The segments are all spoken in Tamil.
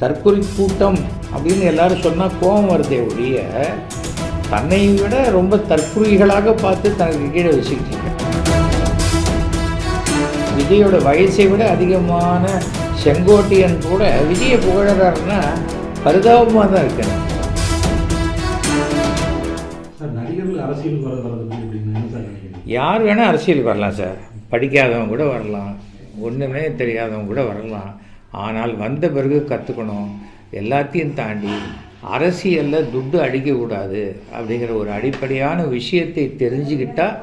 தற்கொலை கூட்டம் அப்படின்னு எல்லாரும் சொன்னால் கோபம் வருதே ஒழிய தன்னை விட ரொம்ப தற்கொலைகளாக பார்த்து தனக்கு கீழே வச்சுக்கிட்டு இருக்கேன். விஜயோட வயசை விட அதிகமான செங்கோட்டையன் கூட விஜயை புகழறாருன்னா பரிதாபமாக தான் இருக்கேன். யார் வேணால் அரசியலுக்கு வரலாம் சார். படிக்காதவங்க கூட வரலாம், ஒன்றுமே தெரியாதவங்க கூட வரலாம். ஆனால் வந்த பிறகு கற்றுக்கணும். எல்லாத்தையும் தாண்டி அரசியலில் துட்டு அடிக்கக்கூடாது அப்படிங்கிற ஒரு அடிப்படையான விஷயத்தை தெரிஞ்சுக்கிட்டால்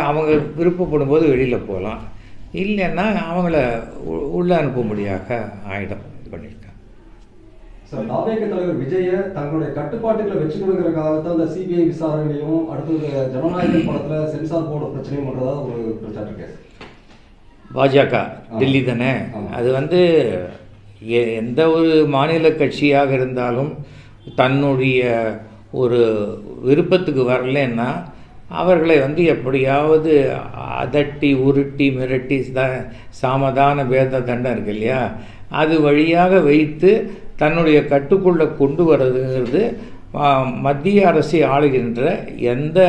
அவங்க விருப்பப்படும் போது வெளியில் போகலாம். இல்லைன்னா அவங்கள உள்ளே அனுப்பும்படியாக ஆயிடும் பண்ணியிருக்காங்க. சார், தாவேக தலைவர் விஜயை தங்களுடைய கட்டுப்பாட்டுகளை வச்சுக்கணுங்கிறதுக்காக தான் இந்த சிபிஐ விசாரணையும் அடுத்தது ஜனநாயகம் படத்தில் சென்சார் போர்டு பிரச்சனையும் பண்ணுறதா ஒரு பிரச்சாரம் இருக்கு. பாஜக டெல்லி தானே, அது எந்த ஒரு மாநில கட்சியாக இருந்தாலும் தன்னுடைய ஒரு விருப்பத்துக்கு வரலன்னா அவர்களை எப்படியாவது அதட்டி உருட்டி மிரட்டி சாமதான பேத தண்டம் இருக்கு இல்லையா, அது வழியாக வைத்து தன்னுடைய கட்டுக்குள்ளே கொண்டு வர்றதுங்கிறது மத்திய அரசை ஆளுகின்ற எந்த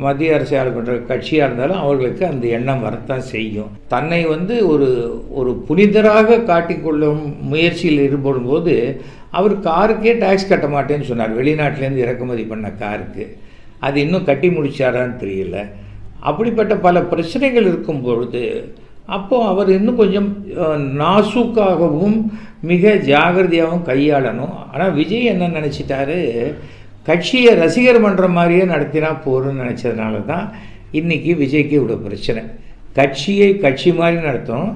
மத்திய அரசை ஆளுகின்ற கட்சியாக இருந்தாலும் அவர்களுக்கு அந்த எண்ணம் வரத்தான் செய்யும். தன்னை ஒரு புனிதராக காட்டிக்கொள்ளும் முயற்சியில் ஈடுபடும்போது அவர் காருக்கே டேக்ஸ் கட்ட மாட்டேன்னு சொன்னார். வெளிநாட்டிலேருந்து இறக்குமதி பண்ண காருக்கு அது இன்னும் கட்டி முடிச்சாரான்னு தெரியல. அப்படிப்பட்ட பல பிரச்சனைகள் இருக்கும் பொழுது அப்போது அவர் இன்னும் கொஞ்சம் நாசூக்காகவும் மிக ஜாகிரதையாகவும் கையாளணும். ஆனால் விஜய் என்ன நினச்சிட்டாரு, கட்சியை ரசிகர் மன்றம் மாதிரியே நடத்தினா போகிறோன்னு நினச்சதுனால தான் இன்றைக்கி விஜய்க்கு இவ்வளோ பிரச்சனை. கட்சியை கட்சி மாதிரி நடத்தணும்,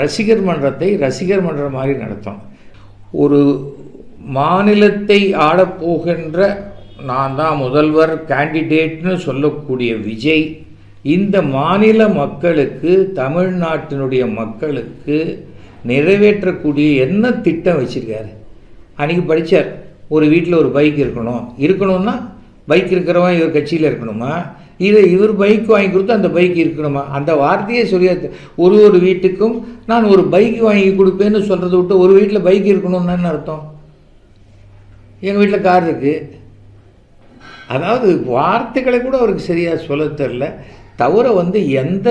ரசிகர் மன்றத்தை ரசிகர் மன்றம் மாதிரி நடத்தணும். ஒரு மாநிலத்தை ஆளப்போகின்ற நான் தான் முதல்வர் கேண்டிடேட்னு சொல்லக்கூடிய விஜய் இந்த மாநில மக்களுக்கு, தமிழ்நாட்டினுடைய மக்களுக்கு நிறைவேற்றக்கூடிய என்ன திட்டம் வச்சுருக்காரு. அன்றைக்கி படித்தார், ஒரு வீட்டில் ஒரு பைக் இருக்கணும்னா பைக் இருக்கிறவன் இவர் கட்சியில் இருக்கணுமா, இவர் பைக் வாங்கி கொடுத்து அந்த பைக் இருக்கணுமா? அந்த வார்த்தையே சொல்லியாது. ஒரு வீட்டுக்கும் நான் ஒரு பைக் வாங்கி கொடுப்பேன்னு சொல்கிறத விட்டு ஒரு வீட்டில் பைக் இருக்கணும்னு அர்த்தம். எங்கள் வீட்டில் கார் இருக்குது. அதாவது வார்த்தைகளை கூட அவருக்கு சரியாக சொல்ல தெரில. தவிர எந்த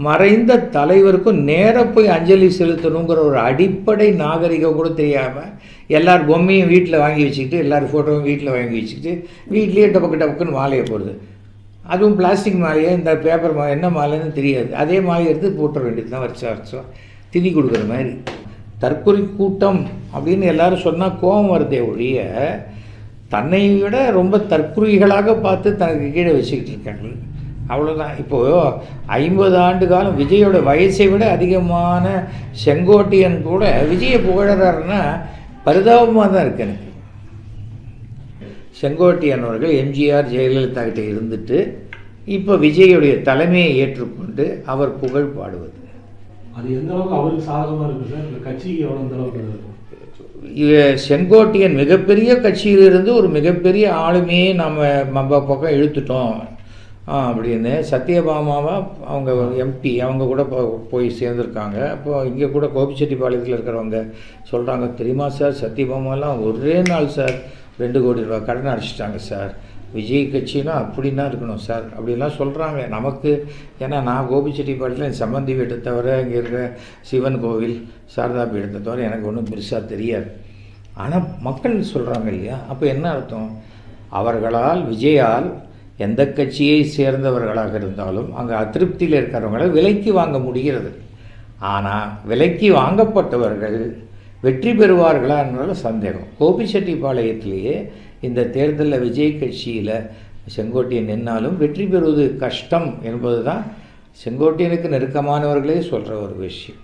மறைந்த தலைவருக்கும் நேராக போய் அஞ்சலி செலுத்தணுங்கிற ஒரு அடிப்படை நாகரிகம் கூட தெரியாமல் எல்லார் பொம்மையும் வீட்டில் வாங்கி வச்சுக்கிட்டு, எல்லார் ஃபோட்டோவும் வீட்டில் வாங்கி வச்சுக்கிட்டு வீட்லேயே டபக்குன்னு மாலையை போடுது. அதுவும் பிளாஸ்டிக் மாலையை, இந்த பேப்பர் மாலை, என்ன மாலைன்னு தெரியாது. அதே மாலை எடுத்து போட்டுற வேண்டியது தான் வருஷம் திணி கொடுக்குற மாதிரி. தற்கொலை கூட்டம் அப்படின்னு எல்லாரும் சொன்னால் கோபம் வருதே ஒழிய தன்னை விட ரொம்ப தற்கொலைகளாக பார்த்து தனக்கு கீழே வச்சுக்கிட்டு இருக்காங்க. அவ்வளோதான். இப்போது 50 ஆண்டு காலம் விஜயோட வயசை விட அதிகமான செங்கோட்டையன் கூட விஜயை புகழறாருன்னா பரிதாபமாக தான் இருக்கு எனக்கு. செங்கோட்டையன் அவர்கள் எம்ஜிஆர் ஜெயலலிதா கிட்டே இருந்துட்டு இப்போ விஜயுடைய தலைமையை ஏற்றுக்கொண்டு அவர் புகழ் பாடுவது அது எந்த அளவுக்கு அவருக்கு சாதகமாக இருக்குது சார்? இந்த கட்சிக்கு எவ்வளோ அந்த அளவுக்கு செங்கோட்டையன் மிகப்பெரிய கட்சியிலிருந்து ஒரு மிகப்பெரிய ஆளுமையை நம்ம பக்கம் இழுத்துட்டோம் அப்படின்னு சத்யபாமாவா அவங்க எம்பி அவங்க கூட போய் சேர்ந்துருக்காங்க. அப்போது இங்கே கூட கோபிச்செட்டிப்பாளையத்தில் இருக்கிறவங்க சொல்கிறாங்க, தெரியுமா சார், சத்யபாமாலாம் ஒரே நாள் சார் 2 கோடி ரூபா கடன் அடிச்சிட்டாங்க சார். விஜய் கட்சினா அப்படின்னா இருக்கணும் சார் அப்படின்லாம் சொல்கிறாங்க. நமக்கு ஏன்னா நான் கோபிச்செட்டிப்பாளையத்தில் என் சம்பந்தி வீட்டை தவிர இங்கே இருக்கிற சிவன் கோவில் சாரதா பீடத்தை தவிர எனக்கு ஒன்றும் பெருசாக தெரியாது. ஆனால் மக்கள் சொல்கிறாங்க இல்லையா, அப்போ என்ன அர்த்தம்? அவர்களால் விஜயால் எந்த கட்சியை சேர்ந்தவர்களாக இருந்தாலும் அங்கே அதிருப்தியில் இருக்கிறவங்களை விலைக்கு வாங்க முடிகிறது. ஆனால் விலைக்கு வாங்கப்பட்டவர்கள் வெற்றி பெறுவார்களா என்ற சந்தேகம். கோபிச்செட்டிப்பாளையத்திலேயே இந்த தேர்தலில் விஜய் கட்சியில் செங்கோட்டையன் நின்னாலும் வெற்றி பெறுவது கஷ்டம் என்பது தான் செங்கோட்டையனுக்கு நெருக்கமானவர்களே சொல்கிற ஒரு விஷயம்.